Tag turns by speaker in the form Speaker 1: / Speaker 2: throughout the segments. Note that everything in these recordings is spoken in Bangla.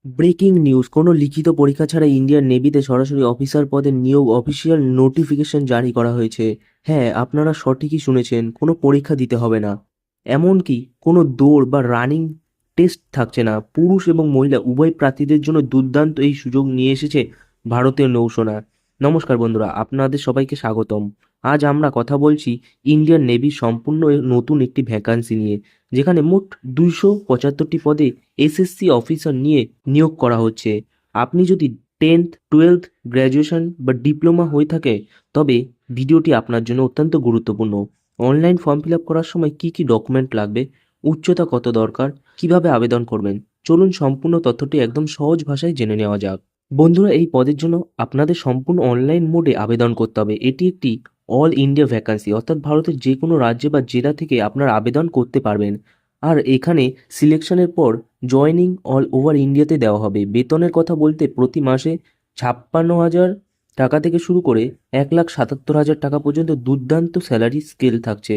Speaker 1: ব্রেকিং নিউজ, কোনো লিখিত পরীক্ষা ছাড়া ইন্ডিয়ান নেভিতে সরাসরি অফিসার পদে নিয়োগ অফিসিয়াল নোটিফিকেশন জারি করা হয়েছে। হ্যাঁ, আপনারা সঠিকই শুনেছেন, কোনো পরীক্ষা দিতে হবে না। এমনকি কোনো দৌড় বা রানিং টেস্ট থাকছে না। পুরুষ এবং মহিলা উভয় প্রার্থীদের জন্য দুর্দান্ত এই সুযোগ নিয়ে এসেছে ভারতীয় নৌসেনা। নমস্কার বন্ধুরা, আপনাদের সবাইকে স্বাগতম। আজ আমরা কথা বলছি ইন্ডিয়ান নেভির সম্পূর্ণ নতুন একটি ভ্যাকান্সি নিয়ে, যেখানে মোট 275টি পদে এসএসসি অফিসার নিয়ে নিয়োগ করা হচ্ছে। আপনি যদি 10th 12th গ্র্যাজুয়েশন বা ডিপ্লোমা হয়ে থাকে, তবে ভিডিওটি আপনার জন্য অত্যন্ত গুরুত্বপূর্ণ। অনলাইন ফর্ম ফিল আপ করার সময় কি কি ডকুমেন্ট লাগবে, উচ্চতা কত দরকার, কিভাবে আবেদন করবেন, চলুন সম্পূর্ণ তথ্যটি একদম সহজ ভাষায় জেনে নেওয়া যাক। বন্ধুরা, এই পদের জন্য আপনাদের সম্পূর্ণ অনলাইন মোডে আবেদন করতে হবে। এটি একটি অল ইন্ডিয়া ভ্যাকান্সি, অর্থাৎ ভারতের যে কোনো রাজ্য বা জেলা থেকে আপনারা আবেদন করতে পারবেন। আর এখানে সিলেকশনের পর জয়নিং অল ওভার ইন্ডিয়াতে দেওয়া হবে। বেতনের কথা বলতে প্রতি মাসে 56,000 টাকা থেকে শুরু করে 1,77,000 টাকা পর্যন্ত দুর্দান্ত স্যালারি স্কেল থাকছে,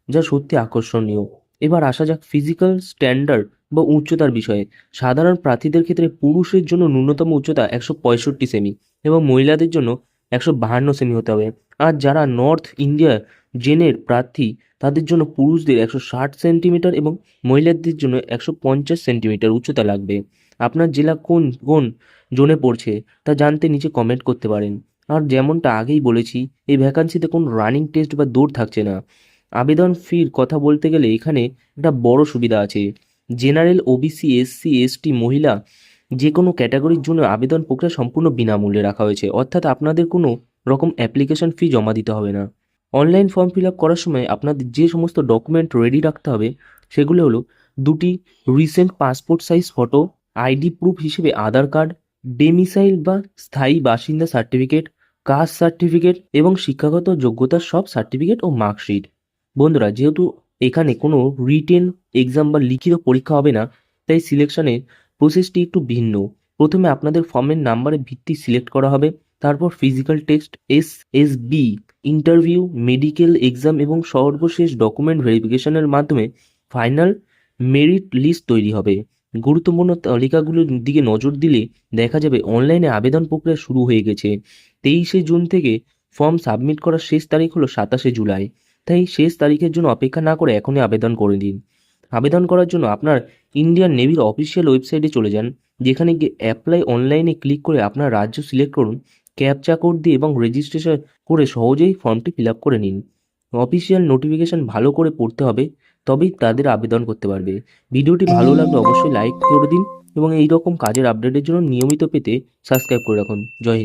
Speaker 1: যা সত্যি আকর্ষণীয়। এবার আসা যাক ফিজিক্যাল স্ট্যান্ডার্ড বা উচ্চতার বিষয়ে। সাধারণ প্রার্থীদের ক্ষেত্রে পুরুষের জন্য ন্যূনতম উচ্চতা 165 সেমি এবং মহিলাদের জন্য 152 সেমি হতে হবে। আর যারা নর্থ ইন্ডিয়া জেনের প্রার্থী, তাদের জন্য পুরুষদের 160 সেন্টিমিটার এবং মহিলাদের জন্য 150 সেন্টিমিটার উচ্চতা লাগবে। আপনার জেলা কোন কোন জোনে পড়ছে তা জানতে নিচে কমেন্ট করতে পারেন। আর যেমনটা আগেই বলেছি, এই ভ্যাকান্সিতে কোনো রানিং টেস্ট বা দৌড় থাকছে না। আবেদন ফির কথা বলতে গেলে এখানে একটা বড় সুবিধা আছে। জেনারেল, ওবিসি, এসসি, এসটি, মহিলা যে কোনো ক্যাটাগরির জন্য আবেদন প্রক্রিয়া সম্পূর্ণ বিনামূল্যে রাখা হয়েছে, অর্থাৎ আপনাদের কোনো রকম অ্যাপ্লিকেশন ফি জমা দিতে হবে না। অনলাইন ফর্ম ফিল আপ করার সময় আপনাদের যে সমস্ত ডকুমেন্ট রেডি রাখতে হবে সেগুলো হলো: দুটি recent passport size photo, ID proof হিসেবে আধার কার্ড, ডেমিসাইল বা স্থায়ী বাসিন্দা সার্টিফিকেট, কাস্ট সার্টিফিকেট এবং শিক্ষাগত যোগ্যতার সব সার্টিফিকেট ও মার্কশিট। বন্ধুরা, যেহেতু এখানে কোনো রিটেন এক্সাম বা লিখিত পরীক্ষা হবে না, তাই সিলেকশনের প্রসেসটি একটু ভিন্ন। প্রথমে আপনাদের ফর্মের নাম্বারের ভিত্তি সিলেক্ট করা হবে, তারপর physical test, SSB, interview, medical exam এবং সর্বশেষ ডকুমেন্ট ভেরিফিকেশনের মাধ্যমে ফাইনাল মেরিট লিস্ট তৈরি হবে। গুরুত্বপূর্ণ তালিকাগুলোর দিকে নজর দিলে দেখা যাবে অনলাইনে আবেদন প্রক্রিয়া শুরু হয়ে গেছে। 23শে জুন থেকে ফর্ম সাবমিট করার শেষ তারিখ হলো 27শে জুলাই। তাই শেষ তারিখের জন্য অপেক্ষা না করে এখনই আবেদন করে দিন। আবেদন করার জন্য আপনার ইন্ডিয়ান নেভির অফিসিয়াল ওয়েবসাইটে চলে যান, যেখানে গিয়ে অ্যাপ্লাই অনলাইনে ক্লিক করে আপনার রাজ্য সিলেক্ট করুন। ক্যাপচা কোড দিয়ে এবং রেজিস্ট্রেশন করে সহজেই ফর্মটি ফিল আপ করে নিন। অফিসিয়াল নোটিফিকেশন ভালো করে পড়তে হবে, তবেই তাদের আবেদন করতে পারবে। ভিডিওটি ভালো লাগলে অবশ্যই লাইক করে দিন এবং এই রকম কাজের আপডেটের জন্য নিয়মিত পেতে সাবস্ক্রাইব করে রাখুন। জয় হিন্দ।